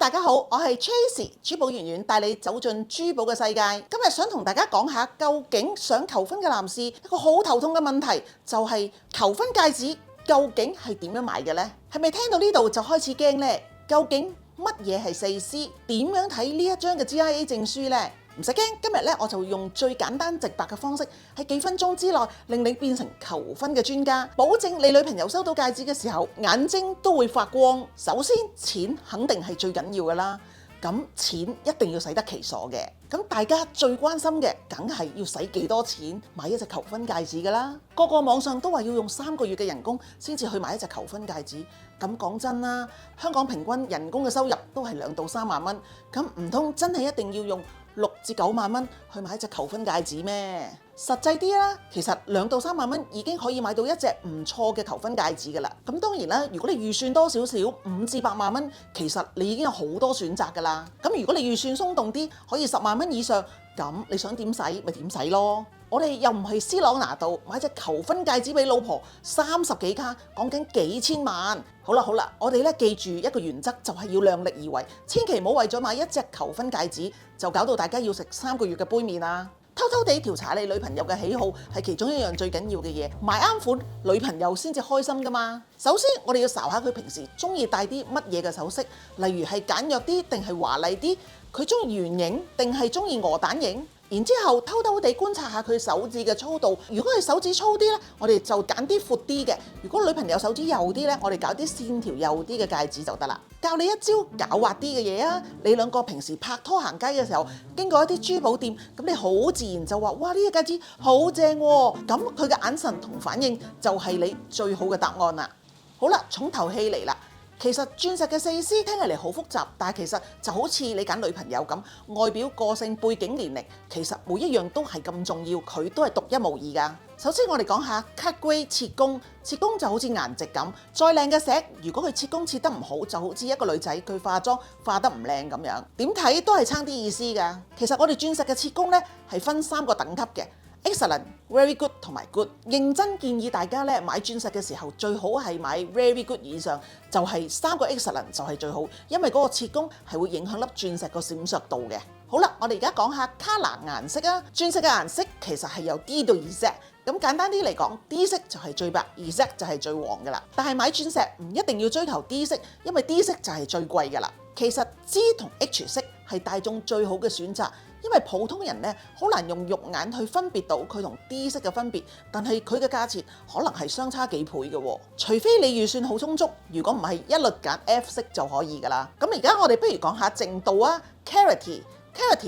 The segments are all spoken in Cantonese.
大家好，我係 Tracy 珠寶圓圓，帶你走進珠寶嘅世界。今日想同大家講下，究竟想求婚嘅男士一個好頭痛嘅問題，就係求婚戒指究竟係點樣買嘅呢？係咪聽到呢度就開始驚呢？究竟乜嘢係4C？點樣睇呢一張嘅 GIA 證書呢？唔使驚，今日咧我就用最簡單直白嘅方式，喺幾分鐘之內令你變成求婚嘅專家，保證你女朋友收到戒指嘅時候眼睛都會發光。首先，錢肯定係最緊要㗎啦，咁錢一定要使得其所嘅。咁大家最關心嘅梗係要使幾多錢買一隻求婚戒指㗎啦。個個網上都話要用3個月嘅人工先至去買一隻求婚戒指。咁講真啦，香港平均人工嘅收入都係2到3萬蚊，咁唔通真係一定要用6至9萬蚊去買一隻求婚戒指咩？實際啲啦，其實2到3萬蚊已經可以買到一隻唔錯嘅求婚戒指㗎啦。咁當然啦，如果你預算多少少5至8萬蚊，其實你已經有好多選擇㗎啦。咁如果你預算鬆動啲，可以10萬蚊以上，咁你想點使咪點使咯。我哋又唔係斯朗拿度買隻求婚戒指俾老婆30幾卡，講緊幾千萬。好啦，我哋咧記住一個原則，就係要量力而為，千祈唔好為咗買一隻求婚戒指就搞到大家要食3個月嘅杯麵啊！偷偷地調查你女朋友嘅喜好係其中一樣最緊要嘅嘢，買啱款女朋友先至開心㗎嘛。首先我哋要睄下佢平時中意戴啲乜嘢嘅首飾，例如係簡約啲定係華麗啲，佢中意圓形定係中意鵝蛋形。然之後偷偷地觀察下佢手指嘅粗度，如果佢手指粗啲咧，我哋就揀啲闊啲嘅；如果女朋友手指幼啲咧，我哋搞啲線條幼啲嘅戒指就得啦。教你一招狡猾啲嘅嘢啊！你兩個平時拍拖行街嘅時候，經過一啲珠寶店，咁你好自然就話：哇，呢隻戒指好正喎！咁佢嘅眼神同反應就係你最好嘅答案啦。好啦，重頭戲嚟啦。其實鑽石嘅4C聽起嚟好複雜，但係其實就好似你揀女朋友咁，外表、個性、背景、年齡，其實每一樣都係咁重要，佢都係獨一無二㗎。首先我哋講下 cut grade 切工，切工就好似顏值咁，再靚嘅石，如果佢切工切得唔好，就好似一個女仔佢化妝化得唔靚咁樣，點睇都係差啲意思㗎。其實我哋鑽石嘅切工咧係分3個等級嘅。Excellent、Very Good 同埋 Good， 認真建議大家咧買鑽石嘅時候最好係買 Very Good 以上，就係3個 Excellent 就係最好，因為嗰個切工係會影響粒鑽石個閃爍度嘅。好啦，我哋而家講下 color 顏色啊，鑽石嘅顏色其實係由 D 到 Z， 咁簡單啲嚟講 ，D 色就係最白，Z 就係最黃噶啦。但係買鑽石唔一定要追求 D 色，因為 D 色就係最貴噶啦。其實 G 同 H 色係大眾最好嘅選擇。因為普通人咧好難用肉眼去分別到佢同 D 色嘅分別，但係佢嘅價錢可能係相差幾倍嘅喎。除非你預算好充足，如果唔係一律揀 F 色就可以㗎啦。咁而家我哋不如講下淨度啊 ，Clarity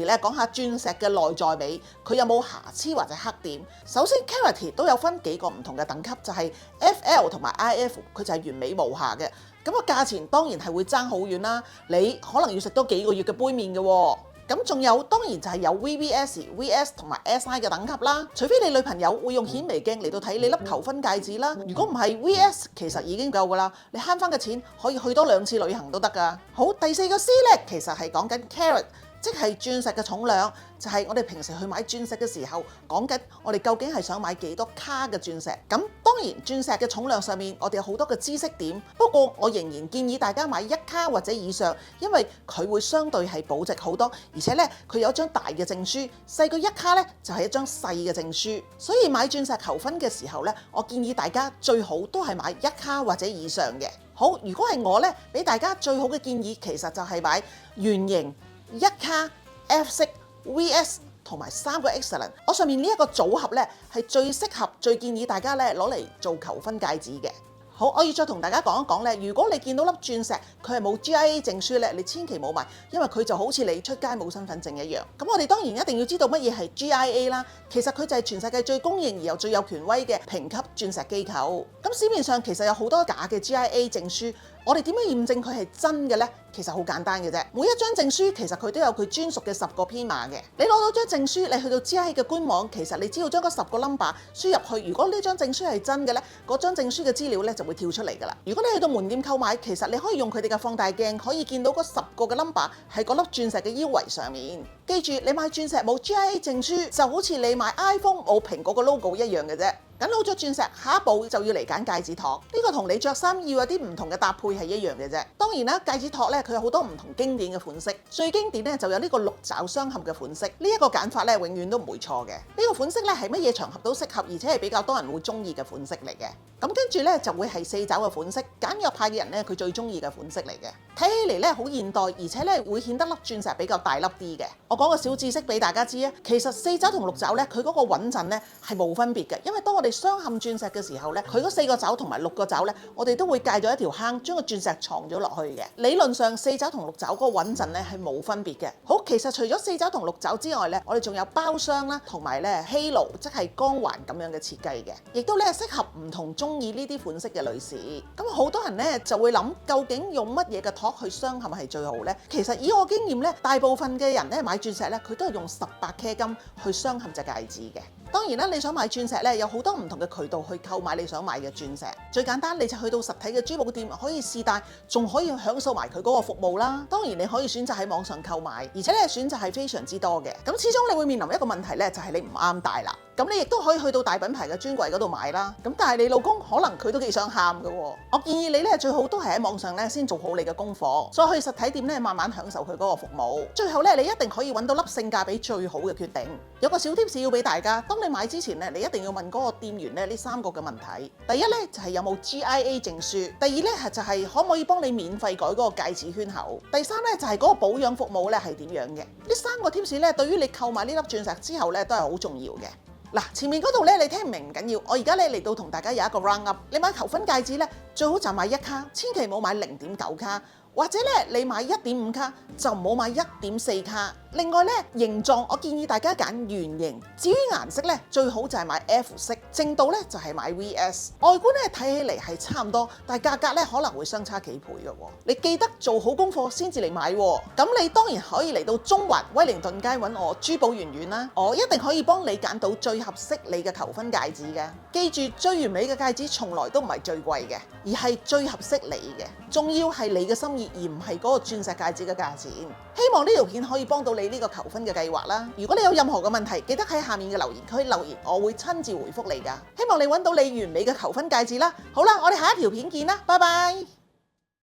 咧講下鑽石嘅內在美，佢有冇瑕疵或者黑點。首先 Clarity 都有分幾個唔同嘅等級，就係 FL 同埋 IF， 佢就係完美無瑕嘅。咁個價錢當然係會爭好遠啦，你可能要食多幾個月嘅杯麵嘅喎。咁仲有當然就係有 VVS、VS 同埋 SI 嘅等級啦。除非你女朋友會用顯微鏡嚟到睇你粒求婚戒指啦。如果唔係 VS， 其實已經夠㗎啦。你慳翻嘅錢可以去多2次旅行都得㗎。好，第4個 C 咧，其實係講緊 carat， 即係鑽石嘅重量，就係我哋平時去買鑽石嘅時候講緊我哋究竟係想買幾多卡嘅鑽石。咁當然鑽石嘅重量上面我哋有好多嘅知識點，不過我仍然建議大家買1卡或者以上，因為佢會相對係保值好多，而且咧佢有一張大嘅證書，細過1卡咧就係一張細嘅證書。所以買鑽石求婚嘅時候咧，我建議大家最好都係買1卡或者以上嘅。好，如果係我咧，俾大家最好嘅建議其實就係買圓形1卡 F 色 VS 同埋3個 Excellent， 我上面呢一個組合咧係最適合、最建議大家咧攞嚟做求婚戒指嘅。好，我要再同大家講一講咧，如果你見到粒鑽石佢係冇 GIA 證書咧，你千祈冇買，因為佢就好似你出街冇身份證一樣。咁我哋當然一定要知道乜嘢係 GIA 啦，其實佢就係全世界最公認而又最有權威嘅評級鑽石機構。咁市面上其實有好多假嘅 GIA 證書。我哋點樣驗證佢係真嘅呢？其實好簡單嘅啫。每一張證書其實佢都有佢專屬嘅10個編碼嘅。你攞到張證書，你去到 GIA 嘅官網，其實你只要將嗰10個 number 輸入去。如果呢張證書係真嘅呢，嗰張證書嘅資料咧就會跳出嚟㗎啦。如果你去到門店購買，其實你可以用佢哋嘅放大鏡可以見到嗰10個嘅 number 喺嗰粒鑽石嘅腰圍上面。記住，你買鑽石冇 GIA 證書，就好似你買 iPhone 冇蘋果個 logo 一樣嘅啫。揀好咗鑽石，下一步就要嚟揀戒指托。呢個同你着衫要有啲唔同嘅搭配係一樣嘅啫。當然啦，戒指托咧佢有好多唔同經典嘅款式，最經典咧就有呢個六爪雙合嘅款式。呢一個揀法咧永遠都唔會錯嘅。呢個款式咧係乜嘢場合都適合，而且係比較多人會中意嘅款式嚟嘅。咁跟住咧就會係四爪嘅款式，簡約派嘅人咧佢最中意嘅款式嚟嘅。睇起嚟咧好現代，而且咧會顯得粒鑽石比較大粒啲嘅。我講個小知識俾大家知啊，其實四爪同六爪咧佢嗰個穩陣咧係冇分別嘅，因為當我哋鑲嵌鑽石嘅時候咧，佢嗰四個爪同埋六個爪咧，我哋都會界咗一條坑，將個鑽石藏咗落去嘅。理論上四爪同六爪嗰個穩陣咧係冇分別嘅。好，其實除咗四爪同六爪之外咧，我哋仲有包鑲啦，同埋咧 halo 即係光環咁樣嘅設計嘅，亦都咧適合唔同中意呢啲款式嘅女士。咁好多人咧就會諗，究竟用乜嘢嘅托去鑲嵌係最好咧？其實以我經驗咧，大部分嘅人咧買鑽石咧，佢都係用18K金去鑲嵌隻戒指嘅。當然啦，你想買鑽石咧，有好多唔同嘅渠道去購買你想買嘅鑽石。最簡單，你就去到實體嘅珠寶店可以試戴，仲可以享受埋佢嗰個服務啦。當然你可以選擇喺網上購買，而且咧選擇係非常之多嘅。咁始終你會面臨一個問題咧，就係你唔啱戴啦。咁你亦都可以去到大品牌嘅專櫃嗰度買啦。咁但係你老公可能佢都幾想喊㗎喎。我建議你咧最好都係喺網上咧先做好你嘅功課，再去實體店咧慢慢享受佢嗰個服務。最後咧你一定可以揾到粒性價比最好嘅決定。有個小貼士要俾大家，當你買之前咧，你一定要問嗰個店員咧呢3個嘅問題。第一咧就係有冇 GIA 證書，第二咧就係可唔可以幫你免費改嗰個戒指圈口，第三咧就係嗰個保養服務咧係點樣嘅。呢3個貼士咧對於你購買呢粒鑽石之後咧都係好重要嘅。嗱，前面嗰度咧你聽唔明唔緊要，我而家咧嚟到同大家有一個 round up。你買求婚戒指咧最好就買1卡，千祈唔好買0.9卡，或者咧你買1.5卡就唔好買1.4卡。另外咧形狀，我建議大家揀圓形。至於顏色咧，最好就係買 F 色，正度咧就係買 VS。外觀咧睇起嚟係差唔多，但係價格咧可能會相差幾倍嘅喎。你記得做好功課先至嚟買喎。咁你當然可以嚟到中環威靈頓街揾我珠寶圓圓啦，我一定可以幫你揀到最合適你嘅求婚戒指嘅。記住，最完美嘅戒指從來都唔係最貴嘅，而係最合適你嘅。重要係你嘅心意，而唔係嗰個鑽石戒指嘅價錢。希望呢條片可以幫到你呢個求婚嘅計劃啦。如果你有任何嘅問題，記得喺下面嘅留言區留言，我會親自回覆你㗎。希望你揾到你完美嘅求婚戒指啦。好啦，我哋下一條片見啦，拜拜。